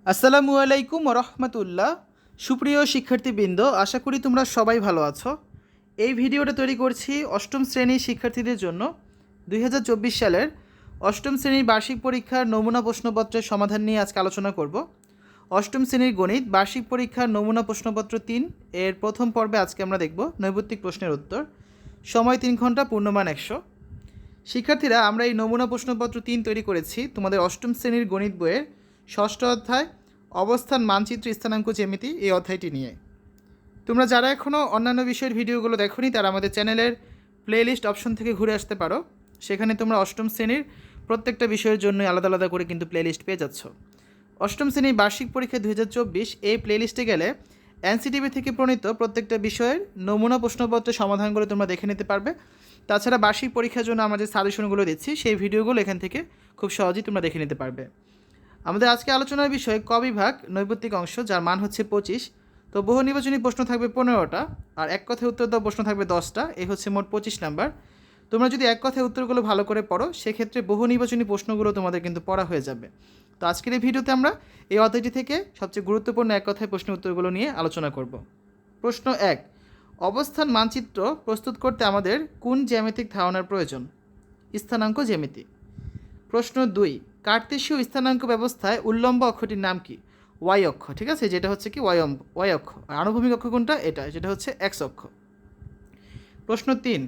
আসসালামু আলাইকুম রহমতুল্লাহ। সুপ্রিয় শিক্ষার্থীবৃন্দ, আশা করি তোমরা সবাই ভালো আছো। এই ভিডিওটা তৈরি করছি অষ্টম শ্রেণীর শিক্ষার্থীদের জন্য। 2024 সালের অষ্টম শ্রেণীর বার্ষিক পরীক্ষার নমুনা প্রশ্নপত্রের সমাধান নিয়ে আজকে আলোচনা করব। অষ্টম শ্রেণীর গণিত বার্ষিক পরীক্ষার নমুনা প্রশ্নপত্র 3 এর প্রথম পর্বে আজকে আমরা দেখব নৈর্ব্যক্তিক প্রশ্নের উত্তর। সময় 3 ঘন্টা, পূর্ণমান 100। শিক্ষার্থীরা, আমরা এই নমুনা প্রশ্নপত্র 3 তৈরি করেছি তোমাদের অষ্টম শ্রেণীর গণিত বইয়ের ষষ্ঠ অধ্যায় অবস্থান মানচিত্র স্থানাঙ্ক জ্যামিতি এই অধ্যায়টি নিয়ে। তোমরা যারা এখনও অন্যান্য বিষয়ের ভিডিওগুলো দেখোনি তারা আমাদের চ্যানেলের প্লেলিস্ট অপশন থেকে ঘুরে আসতে পারো। সেখানে তোমরা অষ্টম শ্রেণীর প্রত্যেকটা বিষয়ের জন্য আলাদা আলাদা করে কিন্তু প্লেলিস্ট পেয়ে যাচ্ছ। অষ্টম শ্রেণীর বার্ষিক পরীক্ষা 2024 এই প্লেলিস্টে গেলে এনসিটিভি থেকে প্রণীত প্রত্যেকটা বিষয়ের নমুনা প্রশ্নপত্রের সমাধানগুলো তোমরা দেখে নিতে পারবে। তাছাড়া বার্ষিক পরীক্ষার জন্য আমরা যে সাজেশনগুলো দিচ্ছি সেই ভিডিওগুলো এখান থেকে খুব সহজেই তোমরা দেখে নিতে পারবে। আমাদের আজকে আলোচনার বিষয় ক বিভাগ নৈর্ব্যক্তিক অংশ, যার মান হচ্ছে 25। তো বহু নির্বাচনী প্রশ্ন থাকবে 15টা, আর এক কথায় উত্তর দেওয়া প্রশ্ন থাকবে 10টা। এই হচ্ছে মোট 25 নাম্বার। তোমরা যদি এক কথায় উত্তরগুলো ভালো করে পড়ো সেক্ষেত্রে বহু নির্বাচনী প্রশ্নগুলো তোমাদের কিন্তু পড়া হয়ে যাবে। তো আজকের এই ভিডিওতে আমরা এই অধ্যায়টি থেকে সবচেয়ে গুরুত্বপূর্ণ এক কথায় প্রশ্নের উত্তরগুলো নিয়ে আলোচনা করব। প্রশ্ন 1, অবস্থান মানচিত্র প্রস্তুত করতে আমাদের কোন জ্যামিতিক ধারণার প্রয়োজন? স্থানাঙ্ক জ্যামিতি। প্রশ্ন 2, কার্তেশীয় স্থানাঙ্ক ব্যবস্থায় উল্লম্ব অক্ষটির নাম কি? ওয়াই অক্ষ। ঠিক আছে, যেটা হচ্ছে কি ওয়াই অক্ষ। আর আনুভূমিক অক্ষ কোনটা? এটা, যেটা হচ্ছে এক্স অক্ষ। প্রশ্ন 3,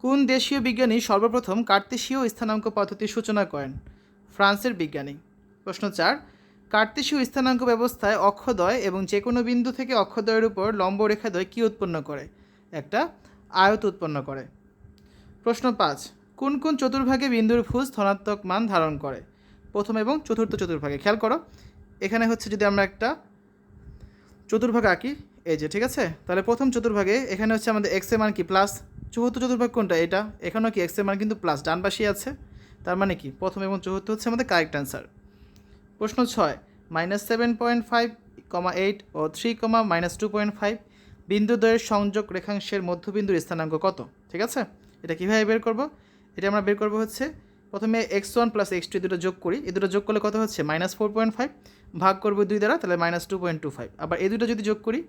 কোন দেশীয় বিজ্ঞানী সর্বপ্রথম কার্তেশীয় স্থানাঙ্ক পদ্ধতির সূচনা করেন? ফ্রান্সের বিজ্ঞানী। প্রশ্ন 4, কার্তেশীয় স্থানাঙ্ক ব্যবস্থায় অক্ষদ্বয় এবং যে কোনো বিন্দু থেকে অক্ষদ্বয়ের উপর লম্ব রেখাদ্বয় কী উৎপন্ন করে? একটা আয়ত উৎপন্ন করে। প্রশ্ন 5, কোন কোন চতুর্ভাগে বিন্দুর ভুজ ধনাত্মক মান ধারণ করে? প্রথম এবং চতুর্থ চতুর্ভাগে। খেয়াল করো, এখানে হচ্ছে যদি আমরা একটা চতুর্ভাগ আঁকি, এই যে, ঠিক আছে, তাহলে প্রথম চতুর্ভাগে এখানে হচ্ছে আমাদের এক্স এর মান কি প্লাস। চতুর্থ চতুর্ভাগ কোনটা? এটা। এখানেও কি এক্স এর মান কিন্তু প্লাস, ডান পাশেই আছে। তার মানে কি প্রথম এবং চতুর্থ হচ্ছে আমাদের কারেক্ট অ্যান্সার। প্রশ্ন 6, -7.5, 8 ও 3, -2.5 বিন্দুদ্বয়ের সংযোগ রেখাংশের মধ্যবিন্দুর স্থানাঙ্ক কত? ঠিক আছে, এটা কীভাবে বের করব? এটা আমরা বের করব হচ্ছে প্রথমে x1 + x2 দুটো যোগ করি। এই দুটো যোগ করলে কত হচ্ছে? -4.5, ভাগ করব 2 দ্বারা, তাহলে -2.25। আবার এই দুটো যদি যোগ করি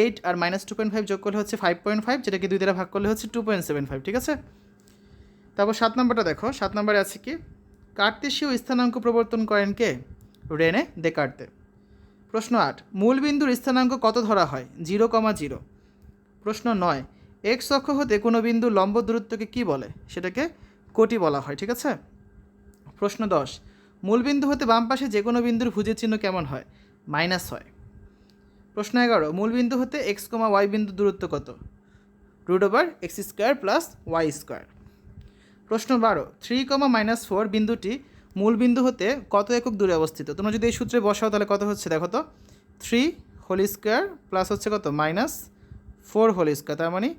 8 আর -2.5 যোগ করলে হচ্ছে 5.5, যেটাকে 2 দ্বারা ভাগ করলে হচ্ছে 2.75। ঠিক আছে, তারপর 7 নম্বরটা দেখো। 7 নম্বরে আছে কি? কার্তেশীয় স্থানাঙ্ক প্রবর্তন করেন কে? Rene Descartes. প্রশ্ন 8, মূল বিন্দুর স্থানাঙ্ক কত ধরা হয়? 0,0। প্রশ্ন 9, এক্স অক্ষ হতে কোনো বিন্দু লম্ব দূরত্বকে কি বলে? সেটাকে কোটি বলা হয়। ঠিক আছে। প্রশ্ন 10, মূল বিন্দু হতে বাম পাশে যে কোনো বিন্দুর ভুজের চিহ্ন কেমন হয়? মাইনাস হয়। প্রশ্ন 11, মূল বিন্দু হতে এক্স, ওয়াই বিন্দু দূরত্ব কত? √x² + y²। প্রশ্ন 12, 3, -4 বিন্দুটি মূল বিন্দু হতে কত একক দূরে অবস্থিত? তোমরা যদি এই সূত্রে বসাও তাহলে কত হচ্ছে দেখো তো। 3² প্লাস হচ্ছে কত? -4², তার মানে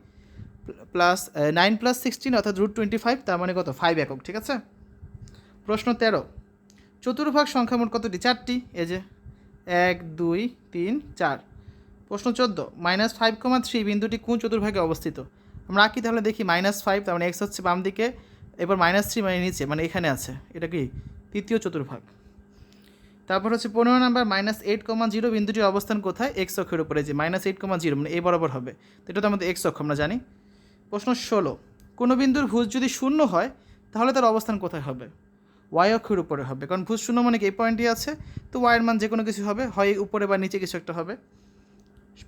প্লাস 9 + 16 অর্থাৎ √25, তার মানে কত? 5 একক। ঠিক আছে। প্রশ্ন 13, চতুর্ভাগ সংখ্যা মোট কতটি? 4টি। এই যে 1, 2, 3, 4। প্রশ্ন 14, -5,3 বিন্দুটি কোন চতুর্ভাগে অবস্থিত? আমরা আঁকি তাহলে দেখি -5, তার মানে এক্স হচ্ছে বাম দিকে, এবার -3 মানে নিচে, মানে এখানে আছে। এটা কি? তৃতীয় চতুর্ভাগ। তারপর হচ্ছে 15 নাম্বার, -8,0 বিন্দুটির অবস্থান কোথায়? এক্স অক্ষের উপরে। যে -8,0 মানে এই বরাবর হবে, তো এটা তো আমাদের এক্স অক্ষ, আমরা জানি। প্রশ্ন 16, কোনো বিন্দুর ভুজ যদি শূন্য হয় তাহলে তার অবস্থান কোথায় হবে? ওয়াই অক্ষের উপরে হবে, কারণ ভুজ শূন্য মানে কি এই পয়েন্টই আছে, তো ওয়াইয়ের মান যে কোনো কিছু হবে, হয় উপরে বা নিচে কিছু একটা হবে।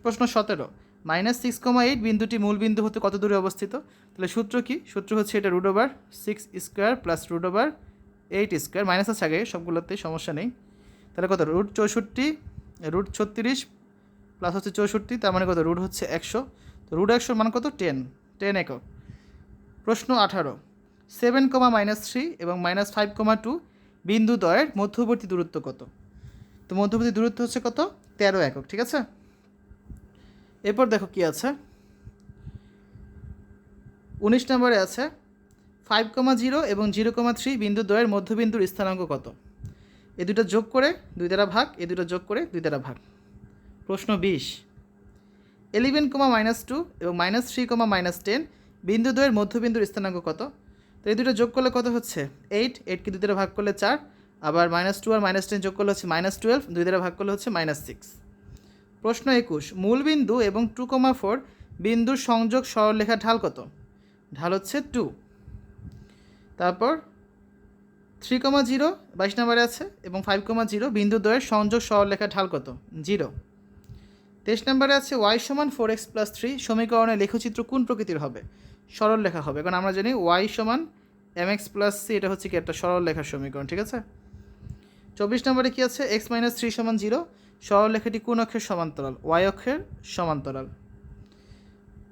প্রশ্ন 17, -6,8 বিন্দুটি মূল বিন্দু হতে কত দূরে অবস্থিত? তাহলে সূত্র কি? সূত্র হচ্ছে এটা √6² + √8²। মাইনাস আছে আগে সবগুলোতেই, সমস্যা নেই। তাহলে কত? √64, √36 প্লাস হচ্ছে 64, তার মানে কত? রুট হচ্ছে 100। তো √100 মান কত? 10 একক। প্রশ্ন 18, 7, -3 এবং -5,2 বিন্দু দ্বয়ের মধ্যবর্তী দূরত্ব কত? তো মধ্যবর্তী দূরত্ব হচ্ছে কত? 13 একক। ঠিক আছে। এরপর দেখো কি আছে। 19 নম্বরে আছে 5,0 এবং 0,3 বিন্দু দ্বয়ের মধ্যবিন্দুর স্থানাঙ্ক কত? এ দুটো যোগ করে 2 দ্বারা ভাগ, এ দুটো যোগ করে 2 দ্বারা ভাগ। প্রশ্ন 20, 11, -2 এবং -3, -10 বিন্দু দ্বয়ের মধ্যবিন্দুর স্থানাঙ্ক কত? তো এই দুটো যোগ করলে কত হচ্ছে? 8কে 2 দ্বারা ভাগ করলে 4, আবার -2 আর -10 যোগ করলে হচ্ছে -12, 2 দ্বারা ভাগ করলে হচ্ছে -6। প্রশ্ন 21, মূলবিন্দু এবং 2,4 বিন্দুর সংযোগ সরলরেখার ঢাল কত? ঢাল হচ্ছে 2। তারপর 3,0 22 নম্বরে আছে এবং 5,0 বিন্দু দ্বয়ের সংযোগ সরলরেখার ঢাল কত? 0। 23 নম্বরে আছে y সমান 4x + 3 সমীকরণের লেখচিত্র কোন প্রকৃতির হবে? সরল রেখা হবে, কারণ আমরা জানি y সমান mx + c, এটা হচ্ছে কি একটা সরল রেখার সমীকরণ, ঠিক আছে। 24 নম্বরে কি আছে? x - 3 = 0, সরল রেখাটি কোন অক্ষের সমান্তরাল? y অক্ষের সমান্তরাল।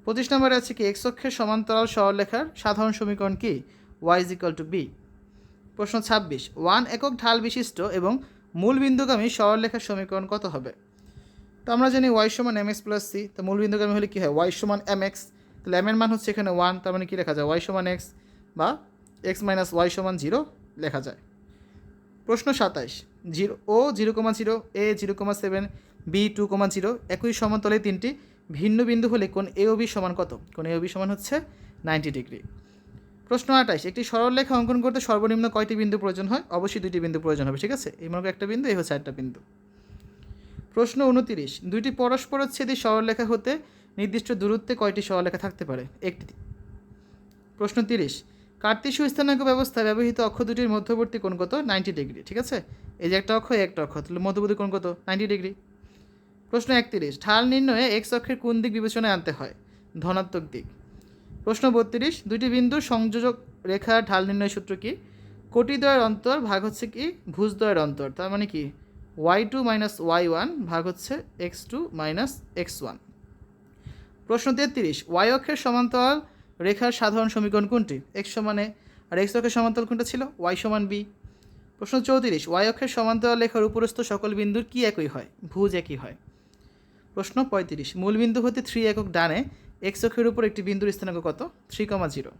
25 নম্বরে আছে কি x অক্ষের সমান্তরাল সরল রেখার সাধারণ সমীকরণ কি? y = b। প্রশ্ন 26, 1 একক ঢাল বিশিষ্ট এবং মূল বিন্দুগামী সরল রেখার সমীকরণ কত হবে? তো আমরা জানি y সমান mx + c, তো মূল বিন্দুগামী হলে কী হয়? y সমান mx, তাহলে m এর মান হচ্ছে এখানে 1, তার মানে কী লেখা যায়? y সমান x বা x - y সমান 0 লেখা যায়। প্রশ্ন 27, 0 ও 0,0, a 0,7, b 2,0 একই সমতলে তিনটি ভিন্ন বিন্দু হলে কোণ a ও b সমান কত? কোণ a ও b সমান হচ্ছে 90 ডিগ্রি। প্রশ্ন 28, একটি সরলরেখা অঙ্কন করতে সর্বনিম্ন কয়টি বিন্দু প্রয়োজন হয়? অবশ্যই 2টি বিন্দু প্রয়োজন হবে, ঠিক আছে। এই মনে একটা বিন্দু, এই হচ্ছে একটা বিন্দু। প্রশ্ন 29, দুইটি পরস্পরচ্ছেদী সরলরেখা হতে নির্দিষ্ট দূরত্বে কয়টি সরলরেখা থাকতে পারে? একটি। প্রশ্ন 30, কার্তেশীয় স্থানাঙ্ক ব্যবস্থায় ব্যবহৃত অক্ষ দুটির মধ্যবর্তী কোণ কত? 90 ডিগ্রি, ঠিক আছে। এই যে একটা অক্ষ, একটা অক্ষ, তাহলে মধ্যবর্তী কোণ কত? 90 ডিগ্রি। প্রশ্ন 31, ঢাল নির্ণয়ে এক্স অক্ষের কোন দিক বিবেচনায় আনতে হয়? ধনাত্মক দিক। প্রশ্ন 32, দুটি বিন্দুর সংযোজক রেখার ঢাল নির্ণয় সূত্র কি? কোটিদ্বয়ের অন্তর ভাগ হচ্ছে কি ভুজদ্বয়ের অন্তর, তার মানে কি y2 - y1 ভাগ হচ্ছে x2 - x1। প্রশ্ন 33, y অক্ষের সমান্তরাল রেখার সাধারণ সমীকরণ কোনটি? x সমান a, আর x অক্ষের সমান্তরাল কোনটা ছিল? y সমান b। প্রশ্ন 34, y অক্ষের সমান্তরাল রেখার উপরস্থ সকল বিন্দুর কি একই হয়? ভুজ একই হয়। প্রশ্ন 35, মূলবিন্দু হতে 3 একক ডানে x অক্ষের উপর একটি বিন্দুর স্থানাঙ্ক কত? 3,0।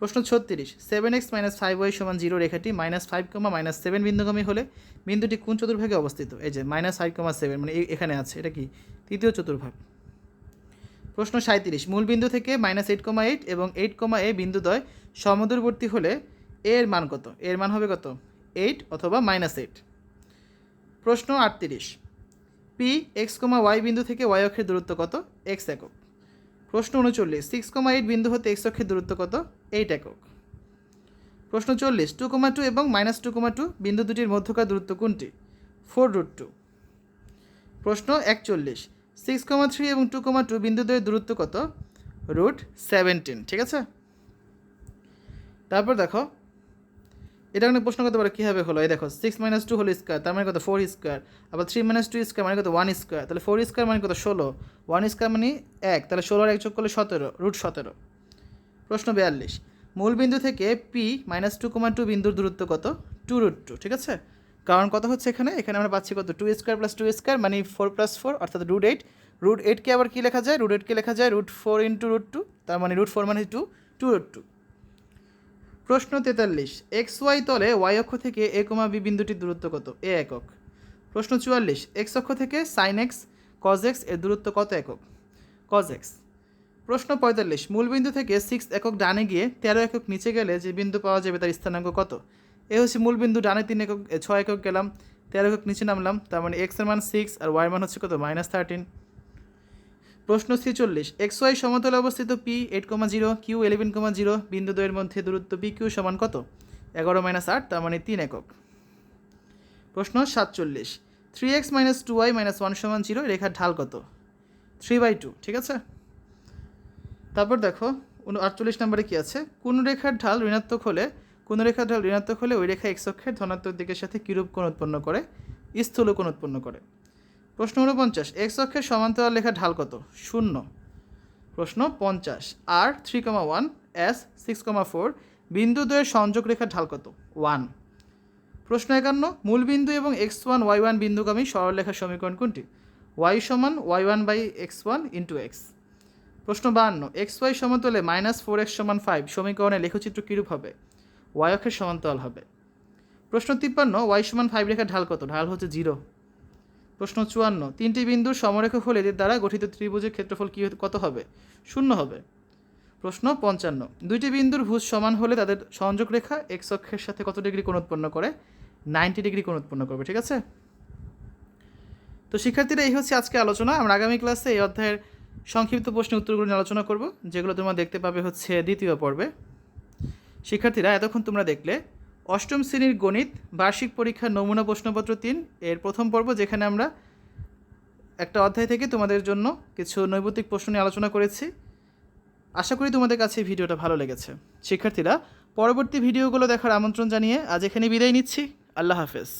প্রশ্ন 36, 7x - 5y = 0 রেখাটি -5, -7 বিন্দুগামী হলে বিন্দুটি কোন চতুর্ভাগে অবস্থিত? এই যে -5,7 মানে এখানে আছে, এটা কি তৃতীয় চতুর্ভাগ। প্রশ্ন 37, মূল বিন্দু থেকে -8,8 এবং 8,a বিন্দুদ্বয় সমদূরবর্তী হলে এর মান কত? এর মান হবে কত? 8 অথবা -8। প্রশ্ন 38, p x, y বিন্দু থেকে y অক্ষের দূরত্ব কত? x একক। প্রশ্ন 39, 6,8 বিন্দু হতে x অক্ষের দূরত্ব কত? 8 একক। প্রশ্ন 40, 2,2 এবং -2,2 বিন্দু দুটির মধ্যকার দূরত্ব কোনটি? 4√2। প্রশ্ন 41, 6,3 এবং 2,2 বিন্দুদ্বয়ের দূরত্ব কত? √17, ঠিক আছে। তারপর দেখো, এটা অনেক প্রশ্ন করতে পারে কীভাবে হলো। এই দেখো 6 - 2 হোল স্কোয়ার, তার মানে কত? 4 স্কোয়ার। আবার 3 - 2 স্কোয়ার মানে কত? 1 স্কোয়ার। তাহলে 4 স্কোয়ার মানে কত? 16। 1 স্কোয়ার মানে 1, তাহলে 16 আর 1 যোগ করলে 17, √17। প্রশ্ন 42, মূল বিন্দু থেকে p -2,2 বিন্দুর দূরত্ব কত? 2√2, ঠিক আছে। কারণ কত হচ্ছে এখানে? এখানে আমরা পাচ্ছি কত? 2 স্কোয়ার + 2 স্কোয়ার মানে 4 + 4 অর্থাৎ √8। √8কে আবার কী লেখা যায়? √8কে লেখা যায় √4 × √2, তার মানে √4 মানে 2√2। প্রশ্ন 43, xy তলে y অক্ষ থেকে a, b বিন্দুটির দূরত্ব কত? a একক। প্রশ্ন 44, x অক্ষ থেকে sin x cos x এর দূরত্ব কত একক? cos x। প্রশ্ন 45, মূল বিন্দু থেকে 6 একক ডানে গিয়ে 13 একক নিচে গেলে যে বিন্দু পাওয়া যাবে তার স্থানাঙ্ক কত? এ হচ্ছে মূল বিন্দু, ডানে 3 একক 6 একক গেলাম, 13 একক নিচে নামলাম, তার মানে x এর মান 6 আর y এর মান হচ্ছে কত? -13। প্রশ্ন 46, xy সমতলে অবস্থিত p 8,0 q 11,0 বিন্দুদ্বয়ের মধ্যে দূরত্ব pq সমান কত? 11 - 8, তার মানে 3 একক। প্রশ্ন 47, 3x - 2y - 1 = 0 রেখার ঢাল কত? 3/2, ঠিক আছে। তারপর দেখো 48 নম্বরে কি আছে? কোন রেখার ঢাল ঋণাত্মক হলে ওই রেখা x অক্ষের ধনাত্মক দিকের সাথে কিরূপ কোণ উৎপন্ন করে? স্থূল কোণ উৎপন্ন করে। প্রশ্ন 49, x অক্ষের সমান্তরাল রেখার ঢাল কত? 0। প্রশ্ন 50, r 3,1 s 6,4 বিন্দুদ্বয়ের সংযোগ রেখার ঢাল কত? 1। প্রশ্ন 51, মূলবিন্দু এবং x1 y1 বিন্দুগামী সরলরেখার সমীকরণ কোনটি? y সমান y1/x1 × x। প্রশ্ন 52, xy সমতলে -4x = 5 সমীকরণের লেখচিত্র কীরূপ হবে? y অক্ষের সমান্তরাল হবে। প্রশ্ন 53, y সমান 5 রেখার ঢাল কত? ঢাল হচ্ছে 0। প্রশ্ন 54, তিনটি বিন্দুর সমরেখক হলে এদের দ্বারা গঠিত ত্রিভুজের ক্ষেত্রফল কত হবে? 0 হবে। প্রশ্ন 55, দুইটি বিন্দুর ভুজ সমান হলে তাদের সংযোগ রেখা x অক্ষের সাথে কত ডিগ্রি কোণ উৎপন্ন করে? 90 ডিগ্রি কোণ উৎপন্ন করবে। ঠিক আছে? তো শিক্ষার্থীরা, এই হচ্ছে আজকে আলোচনা। আমরা আগামী ক্লাসে এই অধ্যায়ের সংক্ষিপ্ত প্রশ্নের উত্তরগুলো নিয়ে আলোচনা করব, যেগুলো তোমরা দেখতে পাবে হচ্ছে দ্বিতীয় পর্বে। শিক্ষার্থীরা, এতক্ষণ তোমরা দেখলে অষ্টম শ্রেণীর গণিত বার্ষিক পরীক্ষার নমুনা প্রশ্নপত্র 3 এর প্রথম পর্ব, যেখানে আমরা একটা অধ্যায় থেকে তোমাদের জন্য কিছু নৈর্ব্যক্তিক প্রশ্ন নিয়ে আলোচনা করেছি। আশা করি তোমাদের কাছে এই ভিডিওটা ভালো লেগেছে। শিক্ষার্থীরা, পরবর্তী ভিডিওগুলো দেখার আমন্ত্রণ জানিয়ে আজ এখানে বিদায় নিচ্ছি। আল্লাহ হাফেজ।